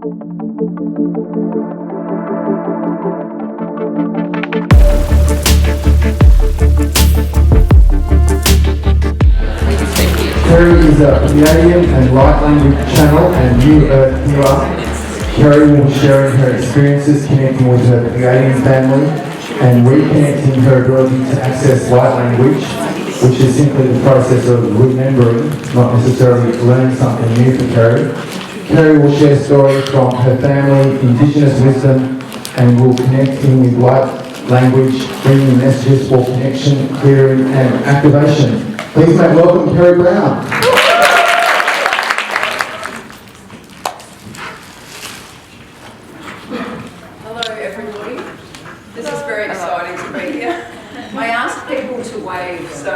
Kerry is a Pleiadian and light language channel and New Earth healer. Kerry will be sharing her experiences connecting with her Pleiadian family and reconnecting her ability to access light language, which is simply the process of remembering, not necessarily learning something new for Kerry. Kerry will share stories from her family, Indigenous wisdom, and will connect in with light language, bringing messages for connection, clearing and activation. Please make welcome Kerry Brown. Hello everybody. This is very exciting to be here. I asked people to wave, so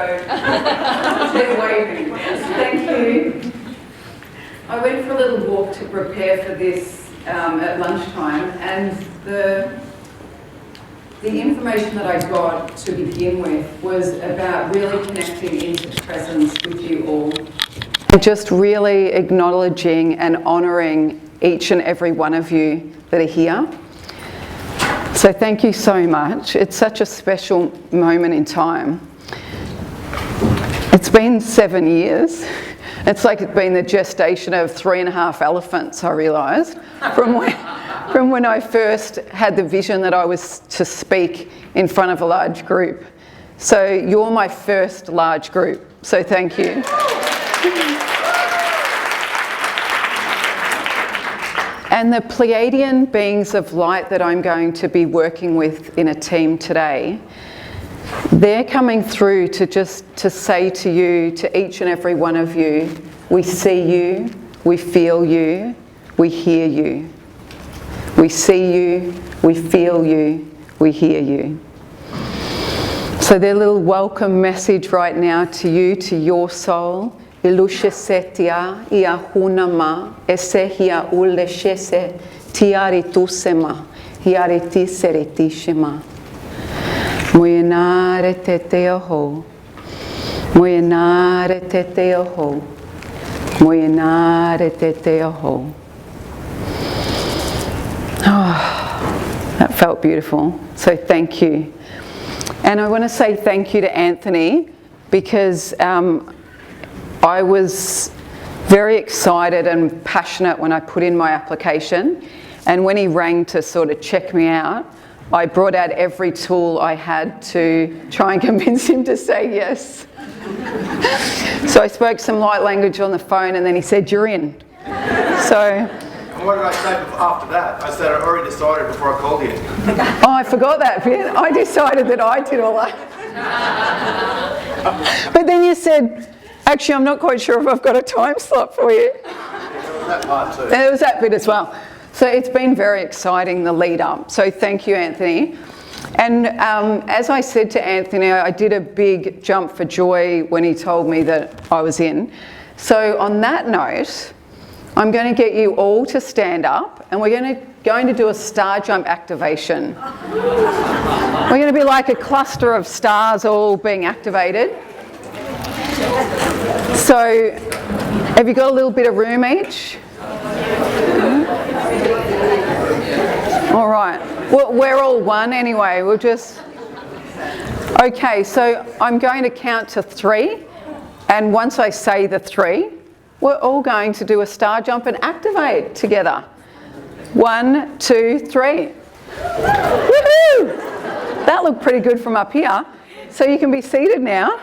they're waving. Thank you. I went for a little walk to prepare for this at lunchtime, and the information that I got to begin with was about really connecting into presence with you all. Just really acknowledging and honouring each and every one of you that are here. So thank you so much. It's such a special moment in time. It's been 7 years. It's like it's been the gestation of 3.5 elephants, I realised, from when I first had the vision that I was to speak in front of a large group. So you're my first large group, so thank you. And the Pleiadian beings of light that I'm going to be working with in a team today, they're coming through to say to you, to each and every one of you, we see you, we feel you, we hear you. We see you, we feel you, we hear you. So their little welcome message right now to you, to your soul. Ilushe setia ia hunama esehia uleshese tiaritusema hiaritiseritishema. Muyenare teteoho. Muyenare teteoho. Muyenare teteoho. Oh, that felt beautiful. So thank you. And I want to say thank you to Anthony because I was very excited and passionate when I put in my application. And when he rang to sort of check me out, I brought out every tool I had to try and convince him to say yes. So I spoke some light language on the phone and then he said, "You're in." So. And what did I say after that? I said I already decided before I called you. Oh, I forgot that bit. I decided that I did all that. But then you said, actually, I'm not quite sure if I've got a time slot for you. There was that part too. There was that bit as well. So it's been very exciting, the lead up. So thank you, Anthony. And as I said to Anthony, I did a big jump for joy when he told me that I was in. So on that note, I'm going to get you all to stand up and we're going to do a star jump activation. We're going to be like a cluster of stars all being activated. So have you got a little bit of room each? All right. Well, we're all one anyway. We'll just... Okay, so I'm going to count to 3. And once I say the 3, we're all going to do a star jump and activate together. 1, 2, 3. Woohoo! That looked pretty good from up here. So you can be seated now.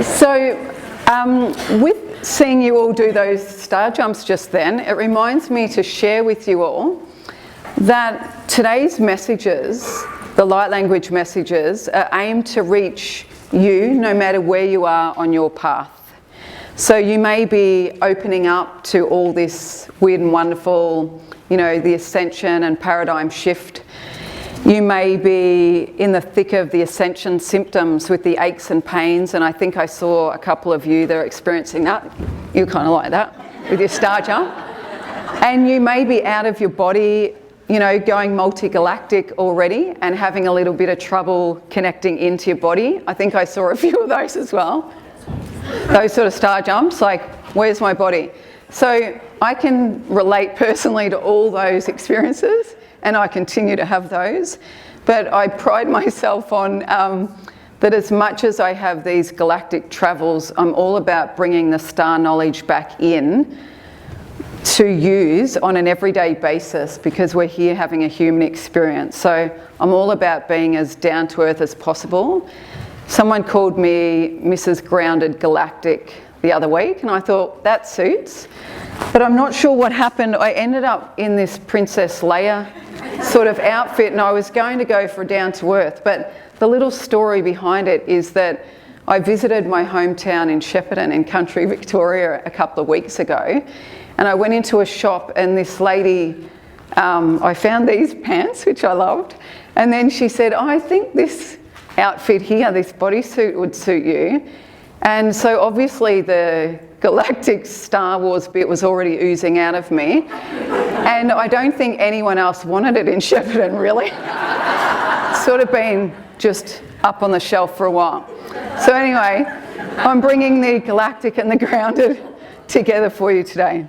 So with seeing you all do those star jumps just then, it reminds me to share with you all that today's messages, the light language messages, are aimed to reach you no matter where you are on your path. So you may be opening up to all this weird and wonderful, you know, the ascension and paradigm shift. You may be in the thick of the ascension symptoms with the aches and pains, and I think I saw a couple of you that are experiencing that. You kind of like that with your star jump. And you may be out of your body you know, going multi-galactic already and having a little bit of trouble connecting into your body. I think I saw a few of those as well. Those sort of star jumps, like, where's my body? So I can relate personally to all those experiences, and I continue to have those. But I pride myself on that as much as I have these galactic travels, I'm all about bringing the star knowledge back in to use on an everyday basis, because we're here having a human experience. So I'm all about being as down to earth as possible. Someone called me Mrs. Grounded Galactic the other week, and I thought that suits. But I'm not sure what happened. I ended up in this Princess Leia sort of outfit, and I was going to go for down to earth. But the little story behind it is that I visited my hometown in Shepparton in country Victoria a couple of weeks ago, and I went into a shop, and this lady, I found these pants, which I loved, and then she said, oh, I think this outfit here, this bodysuit would suit you. And so obviously the galactic Star Wars bit was already oozing out of me, and I don't think anyone else wanted it in Shepparton, really. Sort of been just up on the shelf for a while. So anyway, I'm bringing the galactic and the grounded together for you today.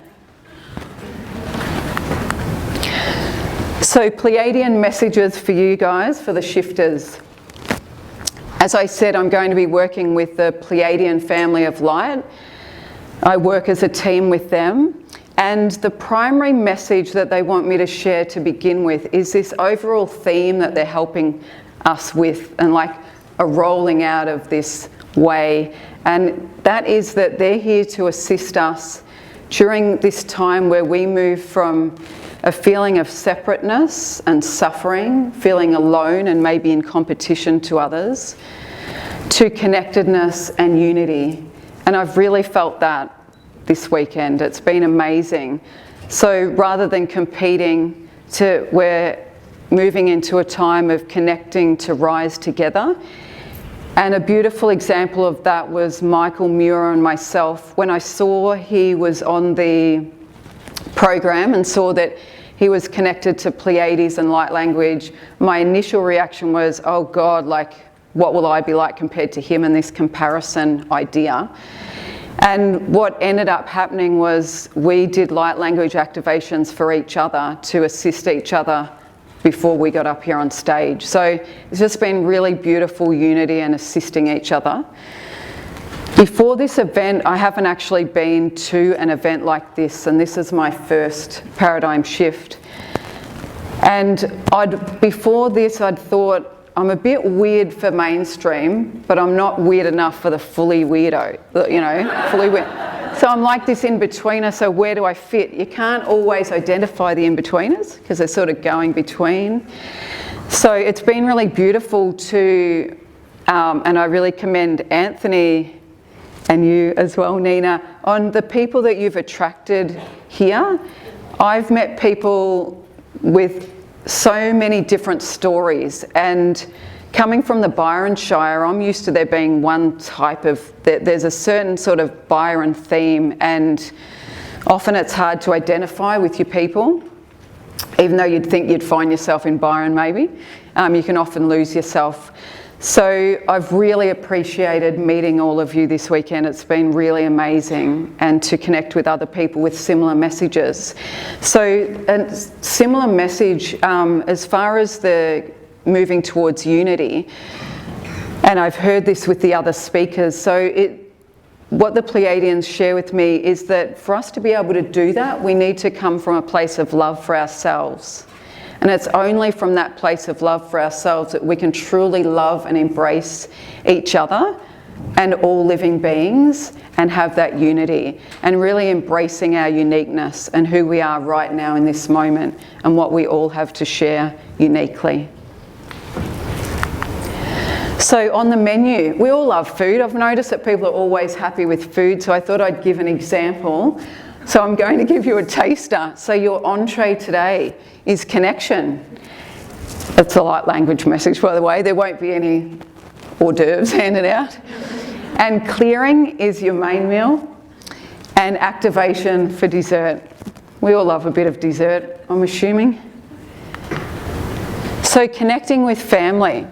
So Pleiadian messages for you guys, for the shifters. As I said, I'm going to be working with the Pleiadian family of light. I work as a team with them, and the primary message that they want me to share to begin with is this overall theme that they're helping us with, and like a rolling out of this way, and that is that they're here to assist us during this time where we move from a feeling of separateness and suffering, feeling alone and maybe in competition to others, to connectedness and unity. And I've really felt that this weekend. It's been amazing. So rather than competing, we're moving into a time of connecting to rise together. And a beautiful example of that was Michael Muir and myself. When I saw he was on the program and saw that he was connected to Pleiades and light language, my initial reaction was, oh God, like, what will I be like compared to him, and this comparison idea. And what ended up happening was we did light language activations for each other to assist each other before we got up here on stage. So it's just been really beautiful unity and assisting each other. Before this event, I haven't actually been to an event like this, and this is my first paradigm shift. And before this, I'd thought, I'm a bit weird for mainstream, but I'm not weird enough for the fully weirdo, you know, fully weird. So I'm like this in-betweener, so where do I fit? You can't always identify the in-betweeners because they're sort of going between. So it's been really beautiful to, and I really commend Anthony and you as well, Nina, on the people that you've attracted here. I've met people with so many different stories, and coming from the Byron Shire, I'm used to there being one type of, there's a certain sort of Byron theme, and often it's hard to identify with your people, even though you'd think you'd find yourself in Byron maybe. You can often lose yourself. So I've really appreciated meeting all of you this weekend. It's been really amazing, and to connect with other people with similar messages. So a similar message as far as the moving towards unity, and I've heard this with the other speakers. So what the Pleiadians share with me is that for us to be able to do that, we need to come from a place of love for ourselves. And it's only from that place of love for ourselves that we can truly love and embrace each other and all living beings and have that unity, and really embracing our uniqueness and who we are right now in this moment and what we all have to share uniquely. So on the menu, we all love food. I've noticed that people are always happy with food, so I thought I'd give an example. So I'm going to give you a taster. So your entree today is connection. That's a light language message, by the way. There won't be any hors d'oeuvres handed out. And clearing is your main meal. And activation for dessert. We all love a bit of dessert, I'm assuming. So connecting with family.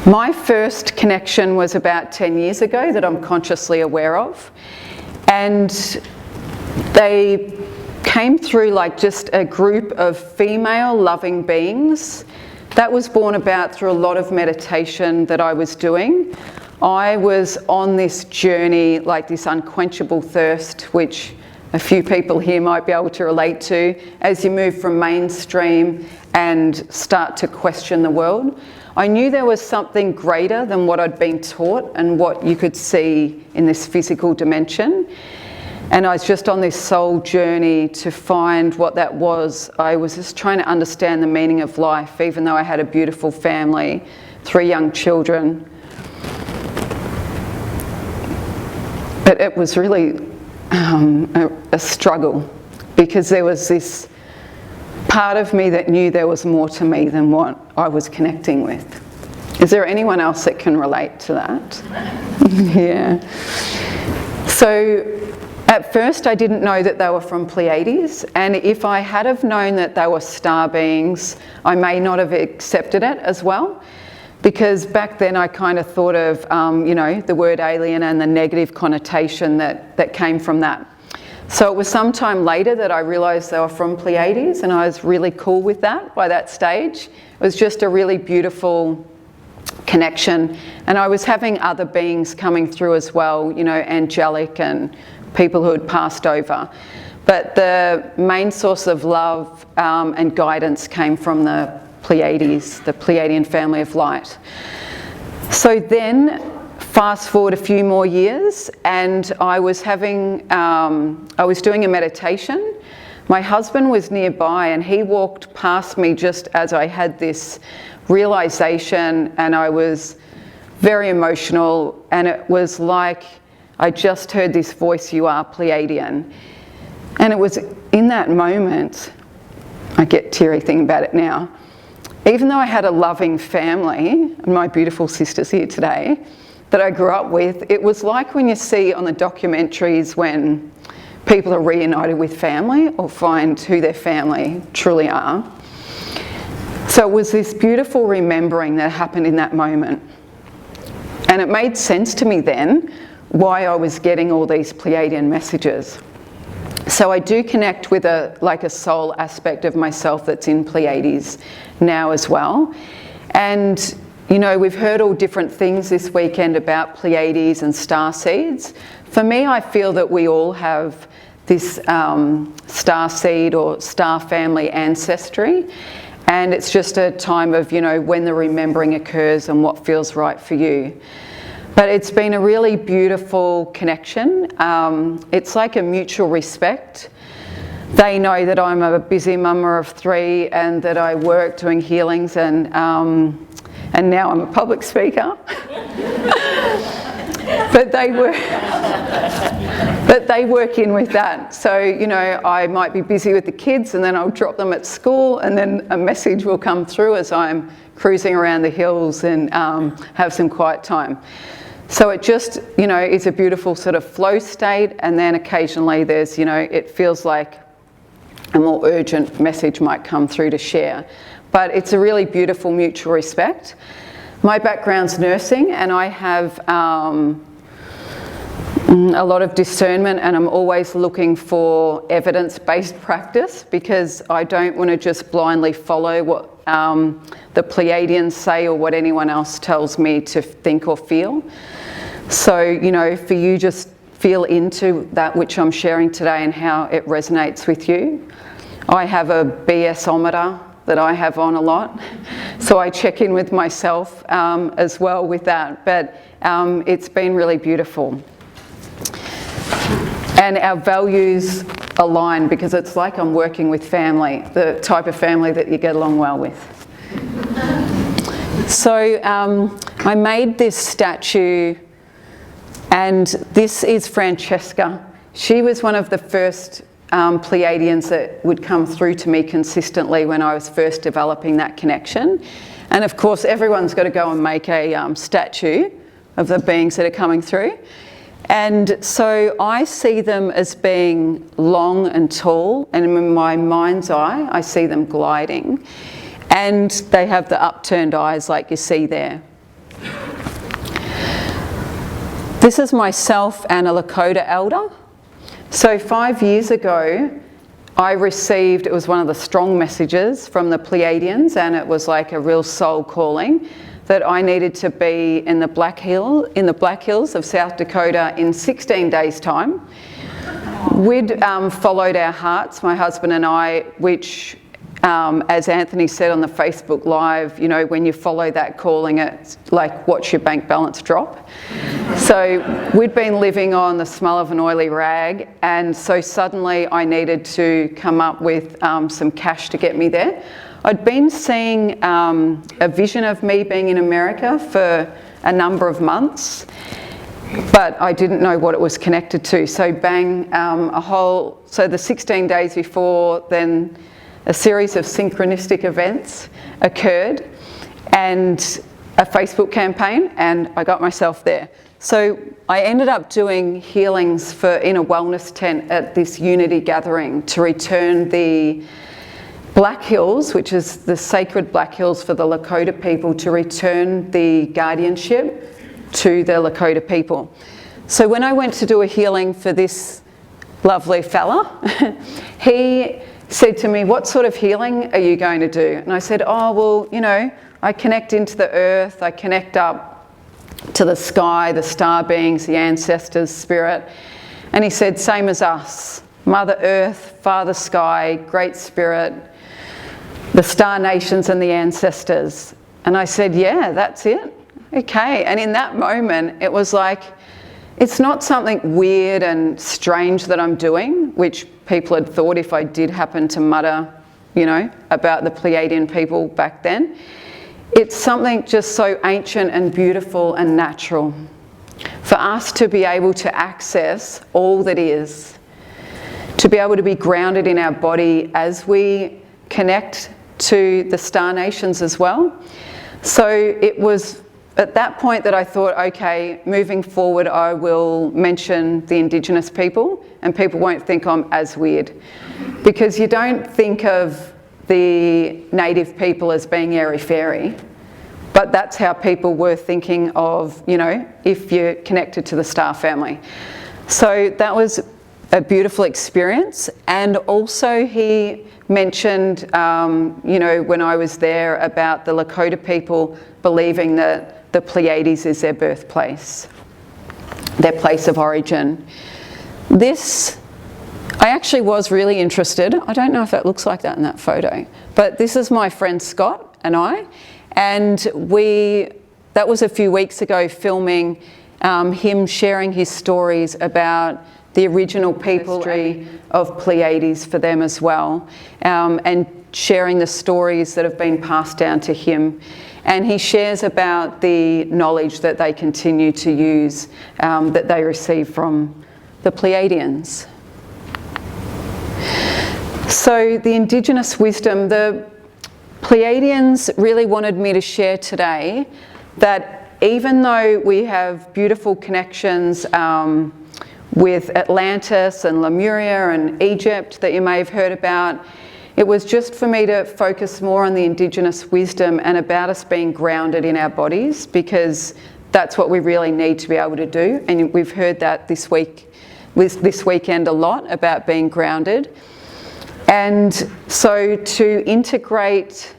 My first connection was about 10 years ago that I'm consciously aware of. And they came through like just a group of female loving beings. That was born about through a lot of meditation that I was doing. I was on this journey, like this unquenchable thirst, which a few people here might be able to relate to, as you move from mainstream and start to question the world. I knew there was something greater than what I'd been taught and what you could see in this physical dimension. And I was just on this soul journey to find what that was. I was just trying to understand the meaning of life, even though I had a beautiful family, 3 young children. But it was really a struggle, because there was this part of me that knew there was more to me than what I was connecting with. Is there anyone else that can relate to that? Yeah. So at first I didn't know that they were from Pleiades, and if I had have known that they were star beings, I may not have accepted it as well, because back then I kind of thought of, the word alien and the negative connotation that came from that. So it was sometime later that I realised they were from Pleiades, and I was really cool with that by that stage. It was just a really beautiful connection, and I was having other beings coming through as well, angelic and people who had passed over. But the main source of love and guidance came from the Pleiades, the Pleiadian family of light. So then, fast forward a few more years, and I was doing a meditation. My husband was nearby, and he walked past me just as I had this realization, and I was very emotional, and it was like I just heard this voice, "You are Pleiadian." And it was in that moment, I get teary thinking about it now, even though I had a loving family, and my beautiful sister's here today, that I grew up with, it was like when you see on the documentaries when people are reunited with family or find who their family truly are. So it was this beautiful remembering that happened in that moment. And it made sense to me then why I was getting all these Pleiadian messages. So I do connect with a soul aspect of myself that's in Pleiades now as well. And we've heard all different things this weekend about Pleiades and star seeds. For me, I feel that we all have this star seed or star family ancestry, and it's just a time of, when the remembering occurs and what feels right for you. But it's been a really beautiful connection. It's like a mutual respect. They know that I'm a busy mama of 3 and that I work doing healings, and now I'm a public speaker. But they work in with that. So, I might be busy with the kids, and then I'll drop them at school, and then a message will come through as I'm cruising around the hills and have some quiet time. So it just, is a beautiful sort of flow state, and then occasionally there's, it feels like a more urgent message might come through to share. But it's a really beautiful mutual respect. My background's nursing, and I have a lot of discernment, and I'm always looking for evidence-based practice, because I don't want to just blindly follow what the Pleiadians say or what anyone else tells me to think or feel. So, for you, just feel into that which I'm sharing today and how it resonates with you. I have a BS-ometer that I have on a lot, so I check in with myself as well with that, but it's been really beautiful. And our values align, because it's like I'm working with family, the type of family that you get along well with. So I made this statue, and this is Francesca. She was one of the first Pleiadians that would come through to me consistently when I was first developing that connection. And of course, everyone's got to go and make a statue of the beings that are coming through. And so I see them as being long and tall, and in my mind's eye, I see them gliding. And they have the upturned eyes like you see there. This is myself and a Lakota elder. So 5 years ago, I received, it was one of the strong messages from the Pleiadians, and it was like a real soul calling that I needed to be in the Black Hills of South Dakota in 16 days' time. We'd followed our hearts, my husband and I, which, as Anthony said on the Facebook Live, you know, when you follow that calling, it's like watch your bank balance drop. So we'd been living on the smell of an oily rag, and so suddenly I needed to come up with some cash to get me there. I'd been seeing a vision of me being in America for a number of months, but I didn't know what it was connected to. So bang, so the 16 days before, then a series of synchronistic events occurred and a Facebook campaign, and I got myself there. So I ended up doing healings in a wellness tent at this unity gathering to return the Black Hills, which is the sacred Black Hills for the Lakota people, to return the guardianship to the Lakota people. So when I went to do a healing for this lovely fella, he said to me, what sort of healing are you going to do? And I said, oh, well, you know, I connect into the earth, I connect up to the sky, the star beings, the ancestors, spirit. And he said, same as us, Mother Earth, Father Sky, Great Spirit, the star nations and the ancestors. And I said, yeah, that's it. Okay. And in that moment, it was like, it's not something weird and strange that I'm doing, which people had thought if I did happen to mutter, you know, about the Pleiadian people back then. It's something just so ancient and beautiful and natural for us to be able to access all that is, to be able to be grounded in our body as we connect to the star nations as well. So it was at that point that I thought, okay, moving forward, I will mention the Indigenous people and people won't think I'm as weird, because you don't think of the native people as being airy-fairy, but that's how people were thinking of, you know, if you're connected to the star family. So that was a beautiful experience. And also he mentioned, you know, when I was there about the Lakota people believing that the Pleiades is their birthplace, their place of origin. This, I actually was really interested. I don't know if that looks like that in that photo, but this is my friend Scott and I, and that was a few weeks ago, filming him sharing his stories about the original people of Pleiades for them as well, and sharing the stories that have been passed down to him. And he shares about the knowledge that they continue to use, that they receive from the Pleiadians. So the Indigenous wisdom, the Pleiadians really wanted me to share today that even though we have beautiful connections with Atlantis and Lemuria and Egypt that you may have heard about, it was just for me to focus more on the Indigenous wisdom and about us being grounded in our bodies, because that's what we really need to be able to do. And we've heard that this weekend a lot about being grounded. And so to integrate,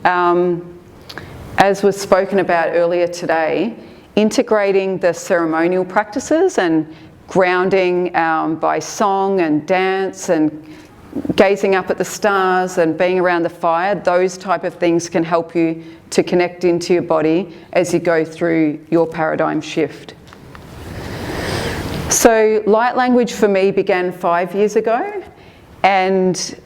as was spoken about earlier today, integrating the ceremonial practices and grounding by song and dance and gazing up at the stars and being around the fire, those type of things can help you to connect into your body as you go through your paradigm shift. So light language for me began 5 years ago, and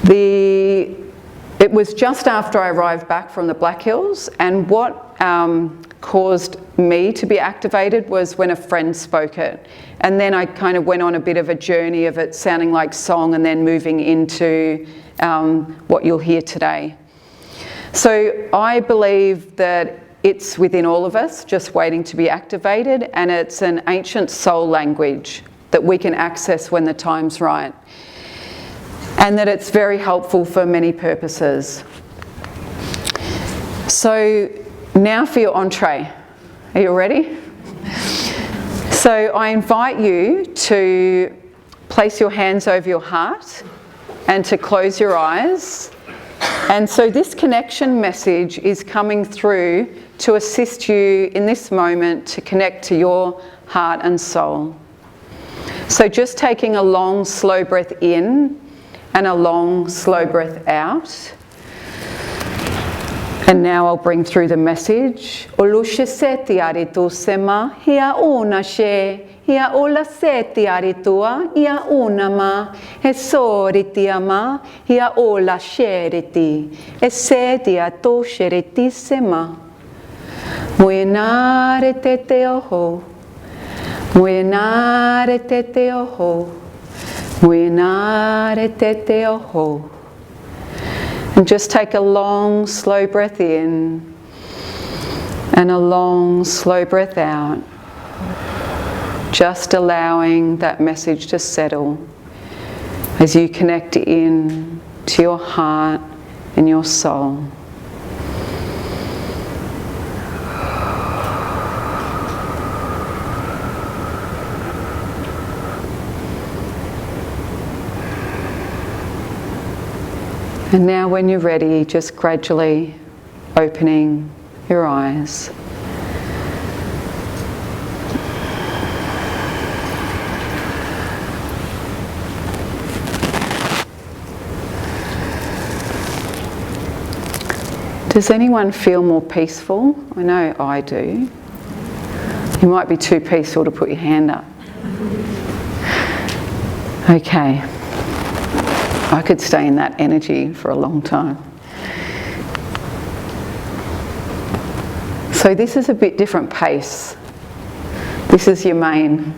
it was just after I arrived back from the Black Hills, and what caused me to be activated was when a friend spoke it. And then I kind of went on a bit of a journey of it sounding like song and then moving into what you'll hear today. So I believe that it's within all of us, just waiting to be activated, and it's an ancient soul language that we can access when the time's right. And that it's very helpful for many purposes. So now for your entree. Are you ready? So I invite you to place your hands over your heart and to close your eyes. And so this connection message is coming through to assist you in this moment to connect to your heart and soul. So just taking a long, slow breath in and a long, slow breath out. And now I'll bring through the message. Olushe seti aritu sema, hia una she, hia ola seti aritua, hia una ma, he soriti ama, hia ola sheriti, e seti ato sheriti sema. Muenare te te oho, muenare te te oho, muenare te te oho. And just take a long, slow breath in and a long, slow breath out. Just allowing that message to settle as you connect in to your heart and your soul. And now when you're ready, just gradually opening your eyes. Does anyone feel more peaceful? I know I do. You might be too peaceful to put your hand up. Okay. I could stay in that energy for a long time. So this is a bit different pace. This is your main.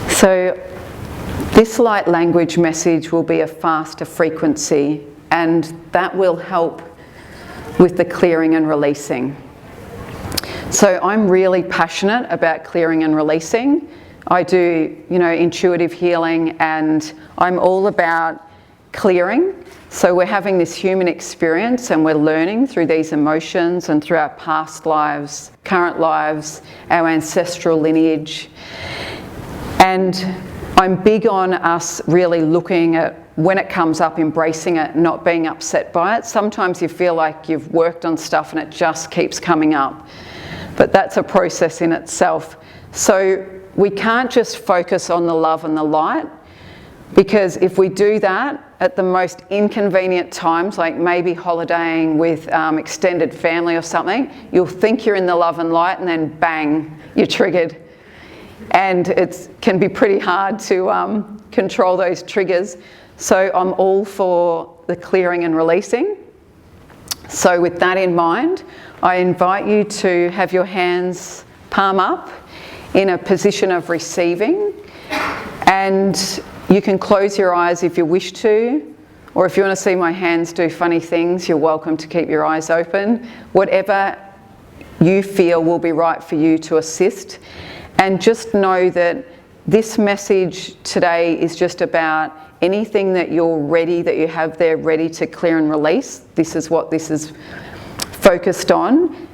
So this light language message will be a faster frequency, and that will help with the clearing and releasing. So I'm really passionate about clearing and releasing. I do, intuitive healing, and I'm all about clearing. So we're having this human experience and we're learning through these emotions and through our past lives, current lives, our ancestral lineage. And I'm big on us really looking at when it comes up, embracing it, not being upset by it. Sometimes you feel like you've worked on stuff and it just keeps coming up. But that's a process in itself. So we can't just focus on the love and the light, because if we do that at the most inconvenient times, like maybe holidaying with extended family or something, you'll think you're in the love and light and then bang, you're triggered. And it can be pretty hard to control those triggers. So I'm all for the clearing and releasing. So with that in mind, I invite you to have your hands palm up in a position of receiving, and you can close your eyes if you wish to, or if you want to see my hands do funny things, you're welcome to keep your eyes open. Whatever you feel will be right for you to assist. And just know that this message today is just about anything that you're ready, that you have there ready to clear and release. This is what this is focused on.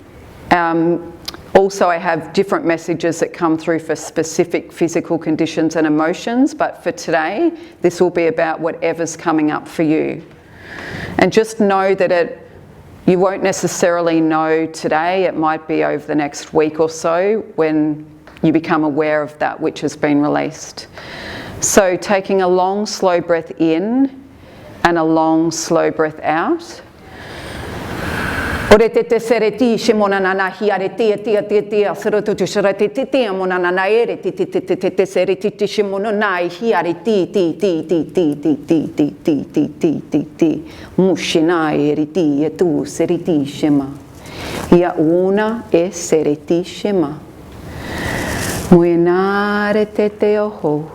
Also, I have different messages that come through for specific physical conditions and emotions, but for today, this will be about whatever's coming up for you. And just know that you won't necessarily know today, it might be over the next week or so when you become aware of that which has been released. So taking a long, slow breath in and a long, slow breath out. Ore te te sere ti shimona na hi are ti ti ti ti sero tu shara ti ti ti mona na ere ti ti ti ti ti sere ti ti shimono na hi are ti ti ti ti ti ti ti ti ti ti ti ti ti mushina ere ti e tu sere ti shema ia una e sere ti shema muenare te te oho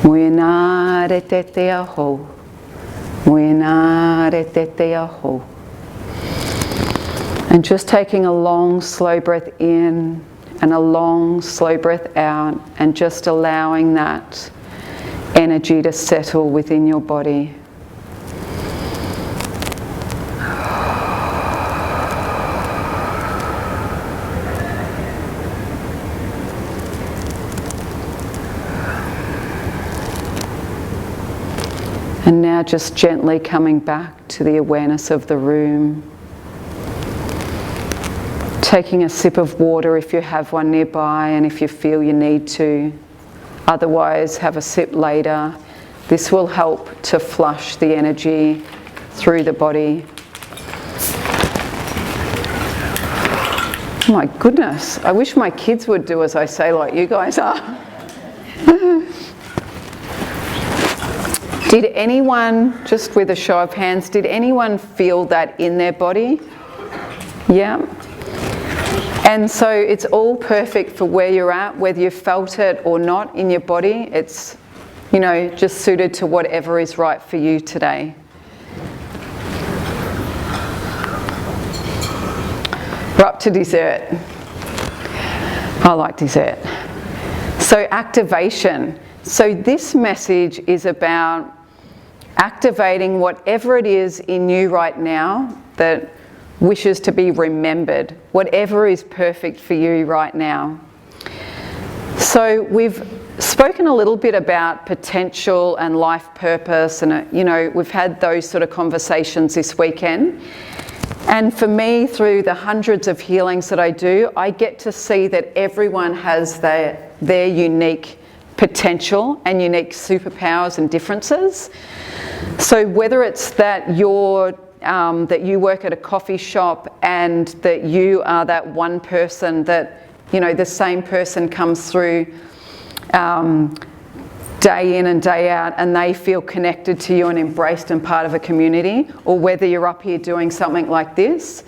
muenare te te oho muenare te te oho. And just taking a long, slow breath in and a long, slow breath out, and just allowing that energy to settle within your body. And now just gently coming back to the awareness of the room. Taking a sip of water if you have one nearby and if you feel you need to. Otherwise, have a sip later. This will help to flush the energy through the body. Oh my goodness, I wish my kids would do as I say like you guys are. Did anyone, just with a show of hands, did anyone feel that in their body? Yeah. And so it's all perfect for where you're at, whether you felt it or not in your body. It's, you know, just suited to whatever is right for you today. We're up to dessert. I like dessert. So activation. So this message is about activating whatever it is in you right now that wishes to be remembered, whatever is perfect for you right now. So we've spoken a little bit about potential and life purpose, and you know, we've had those sort of conversations this weekend. And for me, through the hundreds of healings that I do, I get to see that everyone has their unique potential and unique superpowers and differences. So whether it's that that you work at a coffee shop and that you are that one person that, you know, the same person comes through day in and day out and they feel connected to you and embraced and part of a community, or whether you're up here doing something like this,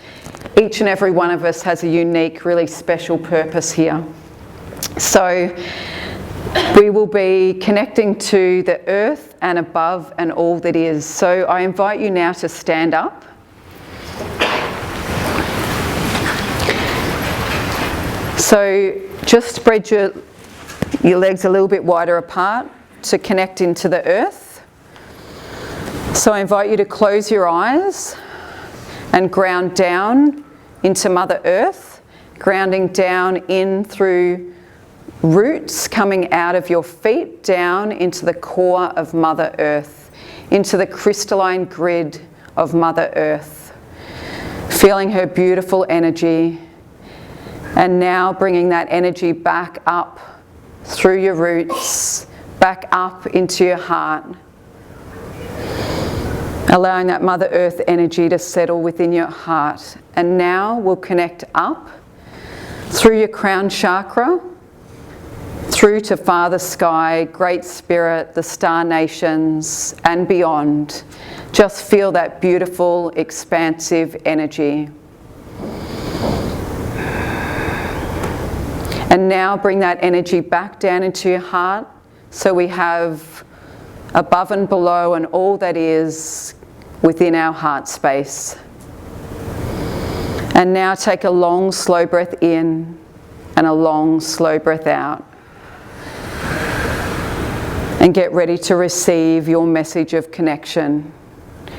each and every one of us has a unique, really special purpose here. So we will be connecting to the earth and above and all that is. So I invite you now to stand up. So just spread your legs a little bit wider apart to connect into the earth. So I invite you to close your eyes and ground down into Mother Earth, grounding down in through roots coming out of your feet down into the core of Mother Earth, into the crystalline grid of Mother Earth, feeling her beautiful energy, and now bringing that energy back up through your roots, back up into your heart, allowing that Mother Earth energy to settle within your heart. And now we'll connect up through your crown chakra, through to Father Sky, Great Spirit, the star nations, and beyond. Just feel that beautiful, expansive energy. And now bring that energy back down into your heart, so we have above and below and all that is within our heart space. And now take a long, slow breath in and a long, slow breath out. And get ready to receive your message of connection.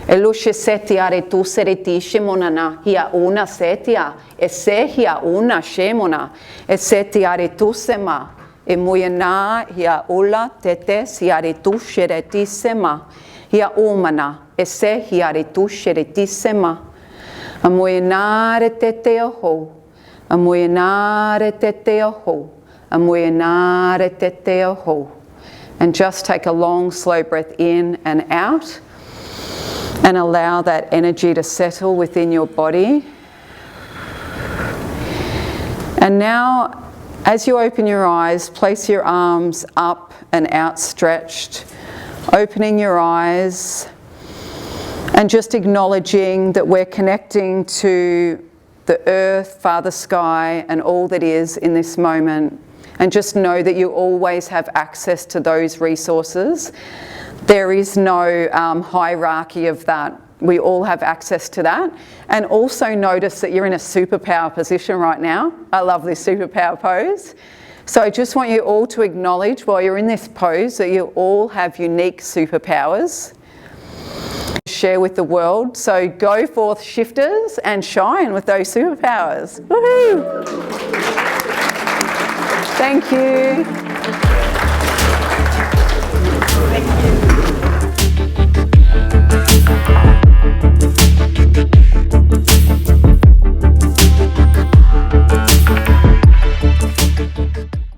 Elushe setia retu sereti shemonana hia una setia ese hia una shemona esetia retu sema emuyana hia ula tete sia retu shereti sema hia umana ese hia retu shereti sema amuyana retete oho amuyana retete oho amuyana retete oho. And just take a long, slow breath in and out, and allow that energy to settle within your body. And now, as you open your eyes, place your arms up and outstretched, opening your eyes and just acknowledging that we're connecting to the earth, Father Sky, and all that is in this moment. And just know that you always have access to those resources. There is no hierarchy of that. We all have access to that. And also notice that you're in a superpower position right now. I love this superpower pose. So I just want you all to acknowledge while you're in this pose that you all have unique superpowers to share with the world. So go forth, shifters, and shine with those superpowers. Woohoo! Thank you.